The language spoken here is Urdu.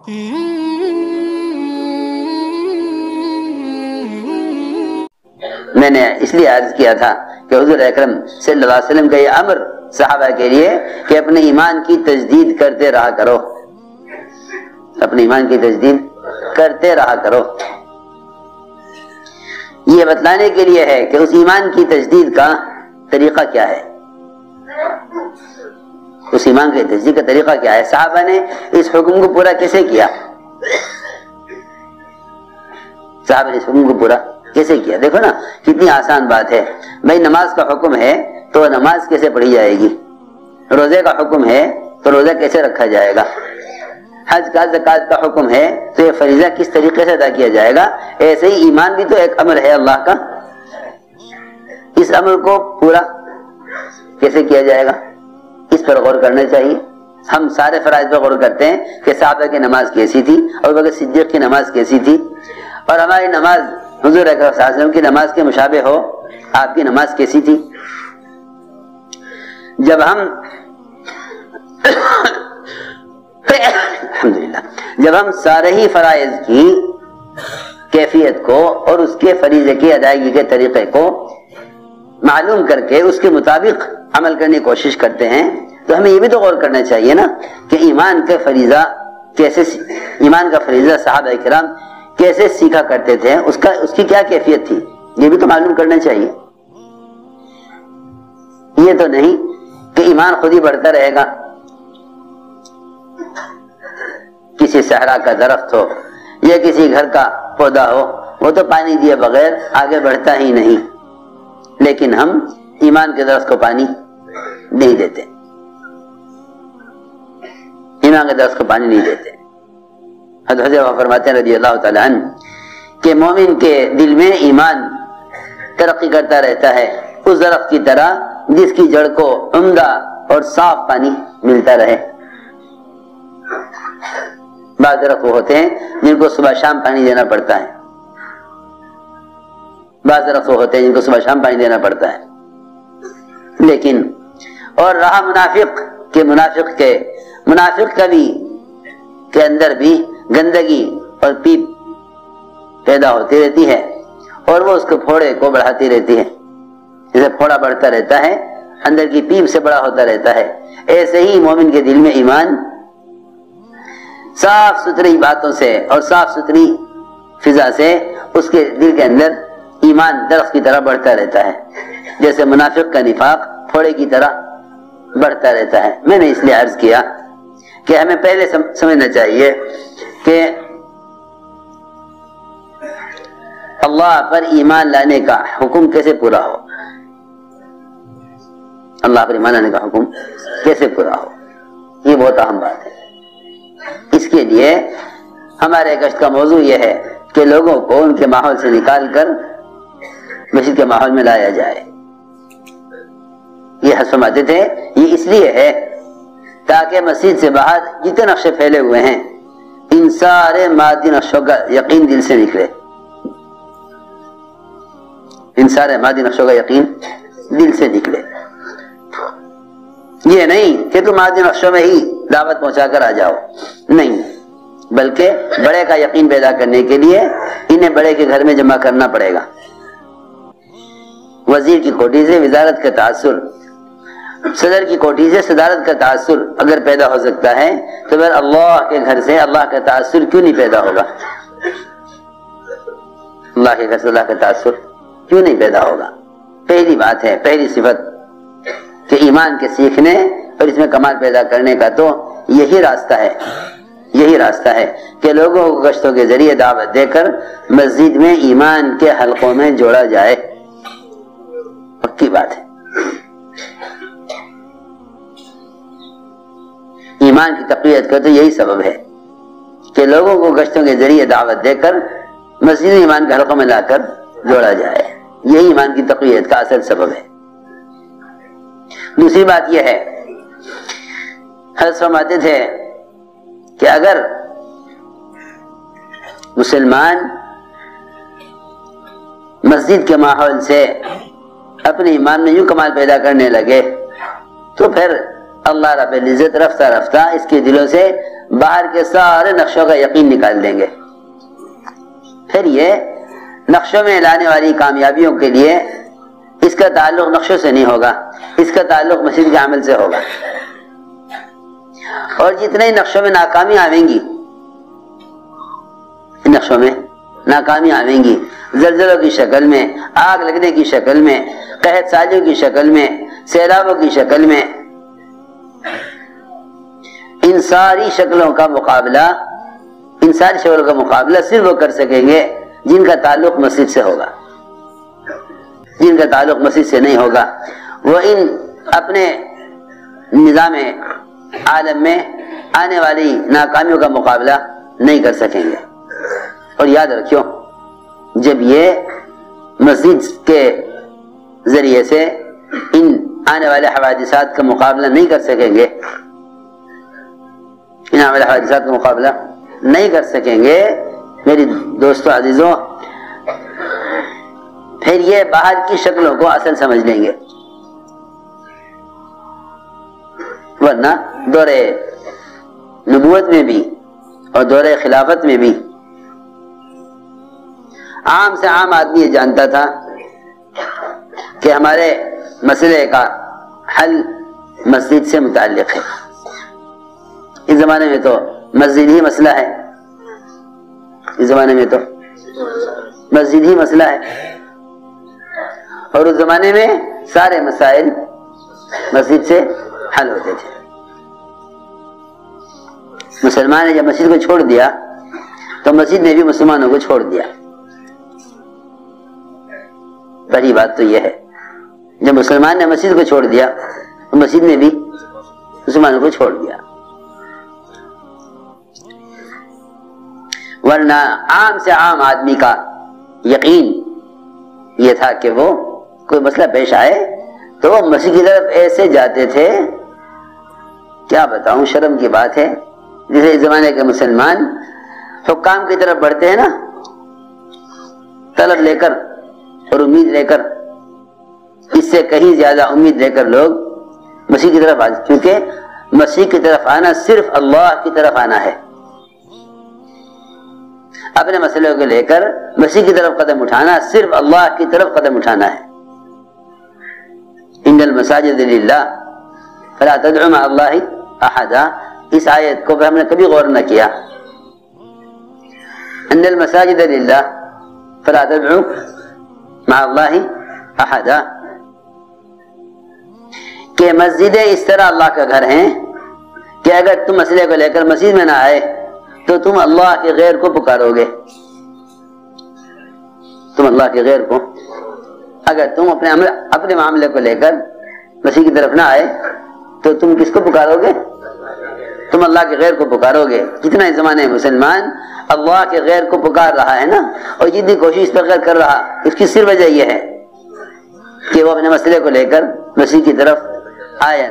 میں نے اس لیے عرض کیا تھا کہ حضور اکرم صلی اللہ علیہ وسلم کا یہ امر صحابہ کے لیے کہ اپنے ایمان کی تجدید کرتے رہا کرو، اپنے ایمان کی تجدید کرتے رہا کرو. یہ بتلانے کے لیے ہے کہ اس ایمان کی تجدید کا طریقہ کیا ہے، اس ایمان کی تجدید کا طریقہ کیا ہے. صحابہ نے اس حکم کو پورا کیسے کیا، صحابہ نے اس حکم کو پورا کیسے کیا؟ دیکھو نا کتنی آسان بات ہے. بھائی نماز کا حکم ہے تو نماز کیسے پڑھی جائے گی، روزے کا حکم ہے تو روزہ کیسے رکھا جائے گا، حج کا زکوٰۃ کا حکم ہے تو یہ فریضہ کس طریقے سے ادا کیا جائے گا. ایسے ہی ایمان بھی تو ایک امر ہے اللہ کا، اس امر کو پورا کیسے کیا جائے گا اس پر غور کرنا چاہیے. ہم سارے فرائض پر غور کرتے ہیں کہ صحابہ کی نماز کیسی تھی اور بغیر صدیق کی نماز کیسی تھی، اور ہماری نماز حضور اکرم صلی اللہ علیہ وسلم کی نماز کے مشابہ ہو. آپ کی نماز کیسی تھی؟ جب ہم الحمدللہ جب ہم سارے ہی فرائض کی کیفیت کو اور اس کے فریضے کی ادائیگی کے طریقے کو معلوم کر کے اس کے مطابق عمل کرنے کی کوشش کرتے ہیں تو ہمیں یہ بھی تو غور کرنا چاہیے نا کہ ایمان کا فریضہ کیسے، ایمان کا فریضہ صحابہ کرام کیسے سیکھا کرتے تھے، اس کی کیا کیفیت تھی، یہ بھی تو معلوم کرنا چاہیے. یہ تو نہیں کہ ایمان خود ہی بڑھتا رہے گا، کسی صحرا کا درخت ہو یا کسی گھر کا پودا ہو وہ تو پانی دیے بغیر آگے بڑھتا ہی نہیں، لیکن ہم ایمان کے درخت کو پانی نہیں دیتے، ایمان کے درخت کو پانی نہیں دیتے. حضرت فرماتے ہیں رضی اللہ تعالیٰ عنہ کہ مومن کے دل میں ایمان ترقی کرتا رہتا ہے اس درخت کی طرح جس کی جڑ کو عمدہ اور صاف پانی ملتا رہے. بعض درخت وہ ہوتے ہیں جن کو صبح شام پانی دینا پڑتا ہے، بعض درخت وہ ہوتے ہیں جن کو صبح شام پانی دینا پڑتا ہے. لیکن اور رہا منافق کا بھی کے اندر بھی گندگی اور پیپ پیدا ہوتی رہتی ہے اور وہ اس کے پھوڑے کو بڑھاتی رہتی ہے. جیسے پھوڑا بڑھتا رہتا ہے اندر کی پیپ سے بڑا ہوتا رہتا ہے، ایسے ہی مومن کے دل میں ایمان صاف ستھری باتوں سے اور صاف ستھری فضا سے اس کے دل کے اندر ایمان درخت کی طرح بڑھتا رہتا ہے، جیسے منافق کا نفاق پھوڑے کی طرح بڑھتا رہتا ہے. میں نے اس لیے عرض کیا کہ ہمیں پہلے سمجھنا چاہیے کہ اللہ پر ایمان لانے کا حکم کیسے پورا ہو، اللہ پر ایمان لانے کا حکم کیسے پورا ہو، یہ بہت اہم بات ہے. اس کے لیے ہمارے گشت کا موضوع یہ ہے کہ لوگوں کو ان کے ماحول سے نکال کر مسجد کے ماحول میں لایا جائے. یہ فرماتے تھے یہ اس لیے ہے تاکہ مسجد سے باہر جتنے نقشے پھیلے ہوئے ہیں ان سارے مادی نقشوں کا یقین دل سے نکلے، ان سارے مادی نقشوں کا یقین دل سے نکلے. یہ نہیں کہ تم مادی نقشوں میں ہی دعوت پہنچا کر آ جاؤ، نہیں، بلکہ بڑے کا یقین پیدا کرنے کے لیے انہیں بڑے کے گھر میں جمع کرنا پڑے گا. وزیر کی کوٹھی سے وزارت کا تاثر، صدر کی کوٹھی سے صدارت کا تاثر اگر پیدا ہو سکتا ہے تو پھر اللہ کے گھر سے اللہ کا تاثر کیوں نہیں پیدا ہوگا، اللہ کے گھر سے اللہ کا تاثر کیوں نہیں پیدا ہوگا. پہلی بات ہے، پہلی صفت کہ ایمان کے سیکھنے اور اس میں کمال پیدا کرنے کا تو یہی راستہ ہے، یہی راستہ ہے کہ لوگوں کو گشتوں کے ذریعے دعوت دے کر مسجد میں ایمان کے حلقوں میں جوڑا جائے. پکی بات ہے. ایمان کی تقویت کا تو یہی سبب ہے کہ لوگوں کو گشتوں کے ذریعے دعوت دے کر مسجد ایمان کے حلقوں میں لا کر جوڑا جائے. یہی ایمان کی تقویت کا اصل سبب ہے. دوسری بات یہ ہے، حضرت فرماتے تھے کہ اگر مسلمان مسجد کے ماحول سے اپنے ایمان میں یوں کمال پیدا کرنے لگے تو پھر اللہ رب العزت رفتہ رفتہ اس کے دلوں سے باہر کے سارے نقشوں کا یقین نکال دیں گے. پھر یہ نقشوں میں لانے والی کامیابیوں کے لیے اس کا تعلق نقشوں سے نہیں ہوگا، اس کا تعلق مسجد کے عمل سے ہوگا. اور جتنے ہی نقشوں میں ناکامی آئیں گی، نقشوں میں ناکامی آئیں گی، زلزلوں کی شکل میں، آگ لگنے کی شکل میں، قحط سالیوں کی شکل میں، سیلابوں کی شکل میں، ان ساری شکلوں کا مقابلہ صرف وہ کر سکیں گے جن کا تعلق مسجد سے ہوگا. جن کا تعلق مسجد سے نہیں ہوگا وہ ان اپنے نظام عالم میں آنے والی ناکامیوں کا مقابلہ نہیں کر سکیں گے. اور یاد رکھیو، جب یہ مسجد کے ذریعے سے ان آنے والے حوادثات کا مقابلہ نہیں کر سکیں گے، ان آنے والے حوادثات کا مقابلہ نہیں کر سکیں گے میری دوستوں عزیزوں، پھر یہ باہر کی شکلوں کو اصل سمجھ لیں گے. ورنہ دور نبوت میں بھی اور دور خلافت میں بھی عام سے عام آدمی یہ جانتا تھا کہ ہمارے مسئلے کا حل مسجد سے متعلق ہے. اس زمانے میں تو مسجد ہی مسئلہ ہے، اس زمانے میں تو مسجد ہی مسئلہ ہے. اور اس زمانے میں سارے مسائل مسجد سے حل ہوتے تھے. مسلمان نے جب مسجد کو چھوڑ دیا تو مسجد نے بھی مسلمانوں کو چھوڑ دیا. پہلی بات تو یہ ہے، جب مسلمان نے مسجد کو چھوڑ دیا تو مسجد نے بھی مسلمانوں کو چھوڑ دیا. ورنہ عام سے عام آدمی کا یقین یہ تھا کہ وہ کوئی مسئلہ پیش آئے تو وہ مسجد کی طرف ایسے جاتے تھے، کیا بتاؤں، شرم کی بات ہے. جیسے اس زمانے کے مسلمان حکام کی طرف بڑھتے ہیں نا، طلب لے کر اور امید لے کر، اس سے کہیں زیادہ امید لے کر لوگ مسیح کی طرف آتے، کیونکہ مسیح کی طرف آنا صرف اللہ کی طرف آنا ہے. اپنے مسئلے کو لے کر مسیح کی طرف قدم اٹھانا صرف اللہ کی طرف قدم اٹھانا ہے. ان المساجد للہ فلا تدعوا مع اللہ احدا، اس آیت کو ہم نے کبھی غور نہ کیا. ان المساجد للہ فلا تدعوا مع اللہ احدا، کہ مسجدیں اس طرح اللہ کا گھر ہیں کہ اگر تم مسئلے کو لے کر مسجد میں نہ آئے تو تم اللہ کے غیر کو پکارو گے. تم اللہ کے غیر کو، اگر تم اپنے معاملے کو لے کر مسیح کی طرف نہ آئے تو تم کس کو پکارو گے؟ تم اللہ کے غیر کو پکارو گے. جتنا اس زمانے میں مسلمان اللہ کے غیر کو پکار رہا ہے نا، اور جتنی کوشش پر کر رہا، اس کی صرف وجہ یہ ہے کہ وہ اپنے مسئلے کو لے کر مسیح کی طرف آئے.